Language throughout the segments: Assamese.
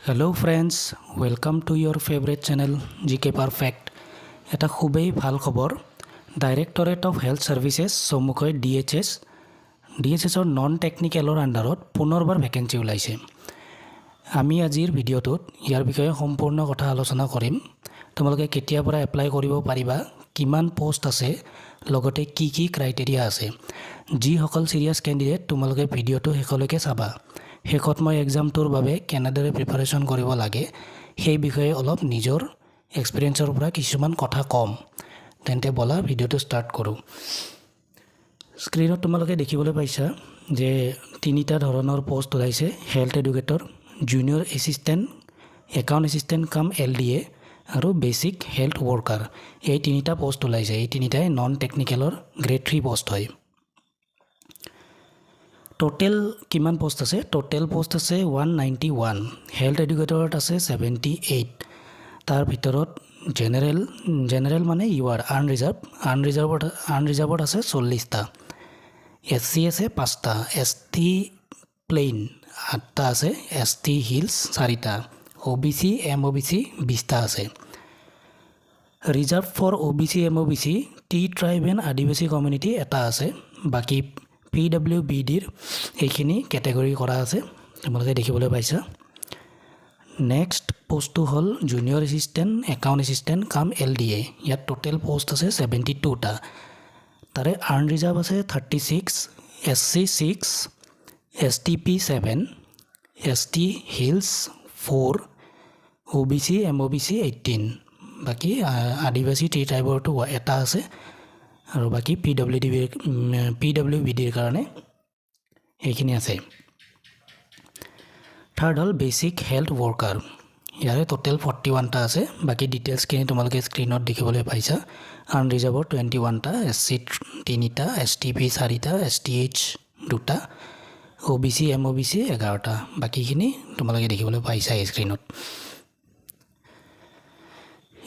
Hello friends, welcome to your favorite channel GK Perfect. এটা খুবেই ভাল খবৰ ডাইৰেক্টৰেট অফ হেল্থ সাৰ্ভিসেছ চমুকৈ ডিএচএছৰ নন টেকনিকেলৰ আণ্ডাৰত পুনৰবাৰ ভেকেন্সি ওলাইছে। আমি আজিৰ ভিডিঅ'টোত ইয়াৰ বিষয়ে সম্পূৰ্ণ কথা আলোচনা কৰিম। তোমালোকে কেতিয়াৰ পৰা এপ্লাই কৰিব পাৰিবা, কিমান পোষ্ট আছে, লগতে কি কি ক্ৰাইটেৰিয়া আছে। যিসকল সিৰিয়াছ কেণ্ডিডেট তোমালোকে ভিডিঅ'টো শেষলৈকে চাবা। শেষত মই এক্সামটোৰ বাবে কেনেদৰে প্ৰিপাৰেশ্যন কৰিব লাগে সেই বিষয়ে অলপ নিজৰ এক্সপিৰিয়েঞ্চৰ পৰা কিছুমান কথা কম। তেন্তে বলা ভিডিঅ'টো ষ্টাৰ্ট কৰোঁ। স্ক্ৰীনত তোমালোকে দেখিবলৈ পাইছা যে তিনিটা ধৰণৰ পোষ্ট ওলাইছে: health educator, junior assistant, account assistant কাম LDA আৰু বেচিক হেল্থ ৱৰ্কাৰ। এই তিনিটা পোষ্ট ওলাইছে। এই তিনিটাই নন টেকনিকেলৰ গ্ৰেড 3 পোষ্ট হয়। টোটেল কিমান পোষ্ট আছে? টোটেল পোষ্ট আছে 191। হেল্থ এডুকেটৰত আছে 78। তাৰ ভিতৰত জেনেৰেল মানে ইউআৰ আনৰিজাৰ্ভত আছে 40টা। SC আছে 5টা, ST প্লেইন 8টা আছে, ST হিলছ 4টা, OBC MOBC 20টা আছে। Reserve for OBC MOBC tea tribe and Adivasi community এটা আছে। বাকী PWBDৰ এইখিনি কেটেগৰী কৰা আছে, তোমালোকে দেখিবলৈ পাইছা। নেক্সট পোষ্টটো হ'ল জুনিয়ৰ এছিষ্টেণ্ট, একাউণ্ট এছিষ্টেণ্ট কাম LDA। ইয়াত টোটেল পোষ্ট আছে 72টা। তাৰে আনৰিজাৰ্ভ আছে 36, SC 6, STP 7, ST hills 4, OBC MOBC 18। বাকী আদিবাসী টি ট্ৰাইবৰটো এটা আছে আৰু বাকী PWBDৰ কাৰণে এইখিনি আছে। থাৰ্ড হ'ল বেচিক হেল্থ ৱৰ্কাৰ। ইয়াৰে টোটেল 41টা আছে। বাকী ডিটেইলছখিনি তোমালোকে স্ক্ৰীনত দেখিবলৈ পাইছা। আনৰিজাৰ্ভৰ 21টা, SC 3টা, STP 4টা, STH 2টা, OBC MOBC 11টা। বাকীখিনি তোমালোকে দেখিবলৈ পাইছা স্ক্ৰীনত।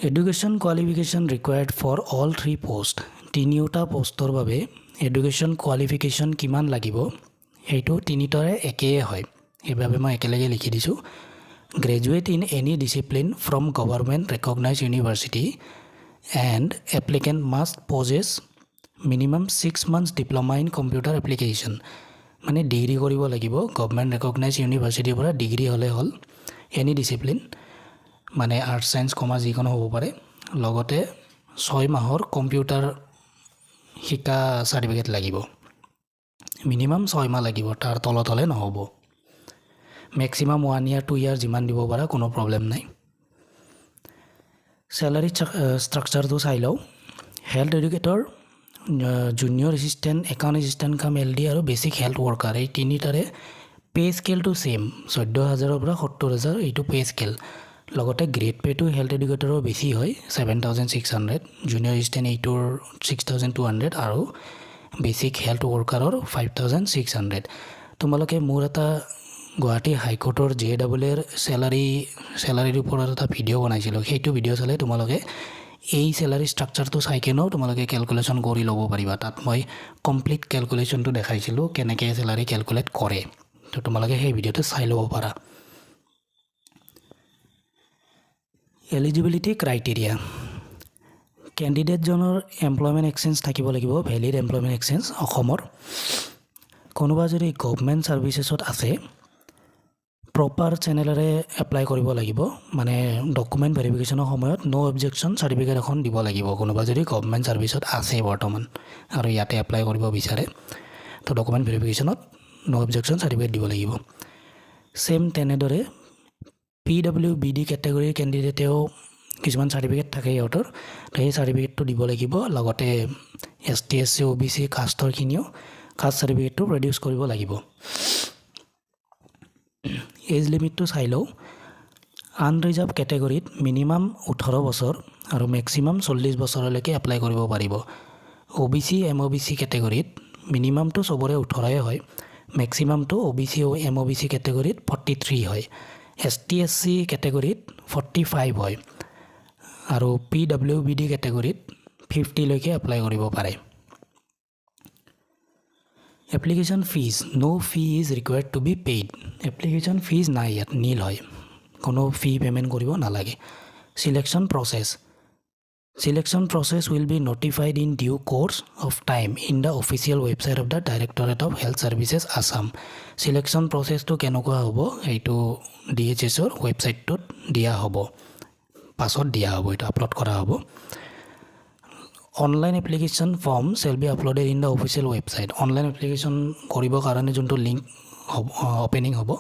Education qualification required for all 3 post. তিনিওটা পোষ্টৰ বাবে এডুকেশ্যন কোৱালিফিকেশ্যন কিমান লাগিব সেইটো তিনিটাৰে একেই হয়, সেইবাবে মই একেলগে লিখি দিছোঁ। Graduate in any discipline from government recognise university and applicant must possess minimum 6 months diploma in computer application. মানে ডিগ্ৰী কৰিব লাগিব, গভৰ্ণমেণ্ট ৰেকগনাইজ ইউনিভাৰ্চিটিৰ পৰা ডিগ্ৰী হ'লে হ'ল। এনি ডিচিপ্লিন মানে আৰ্টছ ছায়েন্স কমাৰ্চ যিকোনো হ'ব পাৰে। লগতে 6 মাহৰ কম্পিউটাৰ শিকা চাৰ্টিফিকেট লাগিব। মিনিমাম 6 মাহ লাগিব, তাৰ তলত হ'লে নহ'ব। মেক্সিমাম 1 year 2 year যিমান দিব পাৰা, কোনো প্ৰব্লেম নাই। চেলাৰী ষ্ট্ৰাকচাৰটো চাই লওঁ। Health educator, junior assistant, account assistant কাম LD আৰু বেচিক হেল্থ ৱৰ্কাৰ, এই তিনিটাৰে পে' স্কেলটো ছেইম, 14,000ৰ পৰা 70,000 এইটো পে' স্কেল। লগতে গ্ৰেড পে'টো হেল্থ এডুকেটৰৰ বেছি হয়, 7,600, জুনিয়ৰ এছিষ্টেণ্ট এইটোৰ 6,200 আৰু বেচিক হেল্থ ৱৰ্কাৰৰ 5,600। তোমালোকে মোৰ এটা গুৱাহাটী হাইকোৰ্টৰ JAAৰ চেলাৰীৰ ওপৰত এটা ভিডিঅ' বনাইছিলোঁ। সেইটো ভিডিঅ' চালে তোমালোকে এই চেলাৰী ষ্ট্ৰাকচাৰটো চাই কেনেও তোমালোকে কেলকুলেশ্যন কৰি ল'ব পাৰিবা। তাত মই কমপ্লিট কেলকুলেশ্যনটো দেখাইছিলোঁ, কেনেকৈ চেলাৰী কেলকুলেট কৰে। তো তোমালোকে সেই ভিডিঅ'টো চাই ল'ব পাৰা। এলিজিবিলিটি ক্ৰাইটেৰিয়া: কেণ্ডিডেটজনৰ এমপ্লয়মেণ্ট এক্সপেৰিয়েঞ্চ থাকিব লাগিব, ভেলিড এমপ্লয়মেণ্ট এক্সপেৰিয়েঞ্চ অসমৰ। কোনোবা যদি গভৰ্ণমেণ্ট ছাৰ্ভিচেছত আছে, প্ৰপাৰ চেনেলেৰে এপ্লাই কৰিব লাগিব। মানে ডকুমেণ্ট ভেৰিফিকেশ্যনৰ সময়ত ন' অবজেকশ্যন চাৰ্টিফিকেট এখন দিব লাগিব। কোনোবা যদি গভৰ্ণমেণ্ট ছাৰ্ভিচত আছে বৰ্তমান আৰু ইয়াতে এপ্লাই কৰিব বিচাৰে, তো ডকুমেণ্ট ভেৰিফিকেশ্যনত ন' অবজেকশ্যন চাৰ্টিফিকেট দিব লাগিব। ছেইম তেনেদৰে PWBD কেটেগৰীৰ কেণ্ডিডেটেও কিছুমান চাৰ্টিফিকেট থাকে সিহঁতৰ, সেই চাৰ্টিফিকেটটো দিব লাগিব। লগতে ST SC OBC কাষ্টৰখিনিও কাষ্ট চাৰ্টিফিকেটটো প্ৰডিউচ কৰিব লাগিব। এজ লিমিটটো চাই লওঁ। আনৰিজাৰ্ভ কেটেগৰীত মিনিমাম 18 বছৰ আৰু মেক্সিমাম 40 বছৰলৈকে এপ্লাই কৰিব পাৰিব। OBC MOBC কেটেগৰীত মিনিমামটো চবৰে 18 হয়, মেক্সিমামটো OBC MOBC কেটেগৰীত 43 হয়। ST SC কেটেগৰীত 45 হয় আৰু PWBD কেটেগৰীত 50লৈকে এপ্লাই কৰিব পাৰে। Application fees: no fee is required to be paid. Application fees নাই, ইয়াত নীল হয়, কোনো ফি পে'মেণ্ট কৰিব নালাগে Selection process will be notified in due course of time in the official website of the Directorate of Health Services Assam. Selection process to কেনেকুৱা হ'ব এইটো DHS ৰ ৱেবছাইটটোত দিয়া হ'ব পাছত দিয়া হ'ব এটা আপলোড কৰা হ'ব Online application form shall be uploaded in the official website. Online application কৰিব কাৰণে যোনটো লিংক ওপেনিং হ'ব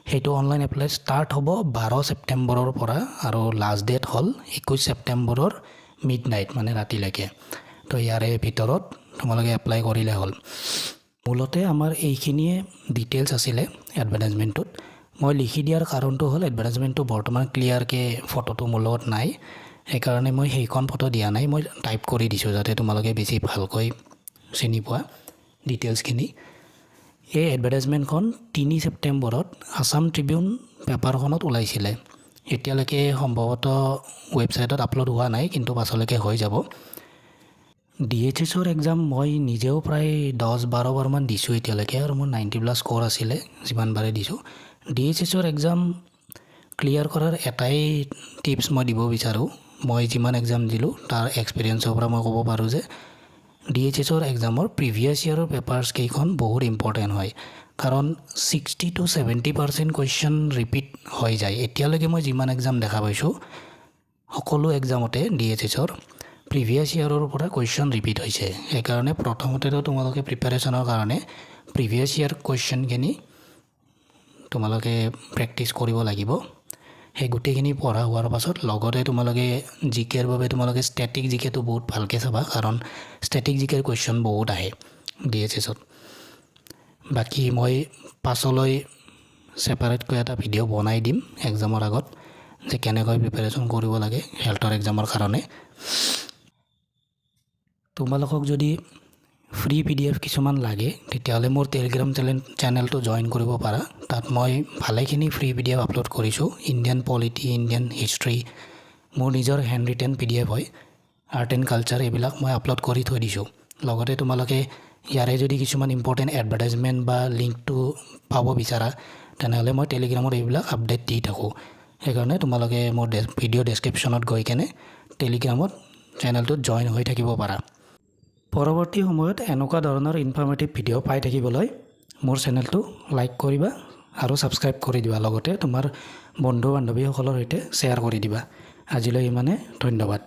সেইটো অনলাইন এপ্লাই ষ্টাৰ্ট হ'ব 12 ছেপ্টেম্বৰৰ পৰা আৰু লাষ্ট ডেট হ'ল 21 ছেপ্টেম্বৰৰ মিডনাইট মানে ৰাতিলৈকে তো ইয়াৰে ভিতৰত তোমালোকে এপ্লাই কৰিলে হ'ল মূলতে আমাৰ এইখিনিয়ে ডিটেইলছ আছিলে এডভাৰটাইজমেণ্টটোত মই লিখি দিয়াৰ কাৰণটো হ'ল এডভাৰটাইজমেণ্টটো বৰ্তমান ক্লিয়াৰকৈ ফটোটো মোৰ লগত নাই সেইকাৰণে মই সেইখন ফটো দিয়া নাই মই টাইপ কৰি দিছোঁ যাতে তোমালোকে বেছি ভালকৈ চিনি পোৱা ডিটেইলছখিনি এই এডভাৰটাইজমেণ্টখন 3 ছেপ্টেম্বৰত আসাম ট্ৰিবিউন পেপাৰখনত ওলাইছিলে এতিয়ালৈকে সম্ভৱতঃ ৱেবছাইটত আপলোড হোৱা নাই কিন্তু পাছলৈকে হৈ যাব DHSৰ এক্সাম মই নিজেও প্ৰায় 10-12 বাৰমান দিছোঁ এতিয়ালৈকে আৰু মোৰ 90+ স্ক'ৰ আছিলে যিমানবাৰে দিছোঁ DHSৰ এক্সাম ক্লিয়াৰ কৰাৰ এটাই টিপছ মই দিব বিচাৰোঁ মই যিমান এক্সাম দিলোঁ তাৰ এক্সপিৰিয়েঞ্চৰ পৰা মই ক'ব পাৰোঁ যে DHSৰ এক্সামৰ প্ৰিভিয়াছ ইয়াৰৰ পেপাৰ্ছ কেইখন বহুত ইম্পৰ্টেণ্ট হয় কাৰণ 60 to 70% কুৱেশ্যন ৰিপিট হৈ যায় এতিয়ালৈকে মই যিমান এক্সাম দেখা পাইছোঁ সকলো এক্সামতে DHSৰ প্ৰিভিয়াছ ইয়াৰৰ পৰা কুৱেশ্যন ৰিপিট হৈছে সেইকাৰণে প্ৰথমতেতো তোমালোকে প্ৰিপাৰেশ্যনৰ কাৰণে প্ৰিভিয়াছ ইয়াৰ কুৱেশ্যনখিনি তোমালোকে প্ৰেক্টিছ কৰিব লাগিব সেই গোটেইখিনি পঢ়া হোৱাৰ পাছত লগতে তোমালোকে জিকেৰ বাবে তোমালোকে ষ্টেটিক জিকেটো বহুত ভালকৈ চাবা কাৰণ ষ্টেটিক জিকেৰ কুৱেশ্যন বহুত আহে DHSত বাকী মই পাছলৈ ছেপাৰেটকৈ এটা ভিডিঅ' বনাই দিম এক্সামৰ আগত যে কেনেকৈ প্ৰিপাৰেশ্যন কৰিব লাগে হেল্থৰ এক্সামৰ কাৰণে তোমালোকক যদি ফ্ৰী PDF কিছুমান লাগে তেতিয়াহ'লে মোৰ টেলিগ্ৰাম চেনেলটো জইন কৰিব পাৰা তাত মই ভালেখিনি ফ্ৰী PDF আপলোড কৰিছোঁ ইণ্ডিয়ান পলিটি ইণ্ডিয়ান হিষ্ট্ৰী মোৰ নিজৰ হেণ্ড ৰিটেন PDF হয় আৰ্ট এণ্ড কালচাৰ এইবিলাক মই আপলোড কৰি থৈ দিছোঁ লগতে তোমালোকে ইয়াৰে যদি কিছুমান ইম্পৰ্টেণ্ট এডভাৰটাইজমেণ্ট বা লিংকটো পাব বিচাৰা তেনেহ'লে মই টেলিগ্ৰামত এইবিলাক আপডেট দি থাকোঁ সেইকাৰণে তোমালোকে মোৰ ভিডিঅ' ডেছক্ৰিপশ্যনত গৈ কেনে টেলিগ্ৰামত চেনেলটোত জইন হৈ থাকিব পাৰা পৰৱৰ্তী সময়ত এনেকুৱা ধৰণৰ ইনফৰ্মেটিভ ভিডিঅ' পাই থাকিবলৈ মোৰ চেনেলটো লাইক কৰিবা আৰু ছাবস্ক্ৰাইব কৰি দিবা লগতে তোমাৰ বন্ধু বান্ধৱীসকলৰ সৈতে শ্বেয়াৰ কৰি দিবা আজিলৈ ইমানে ধন্যবাদ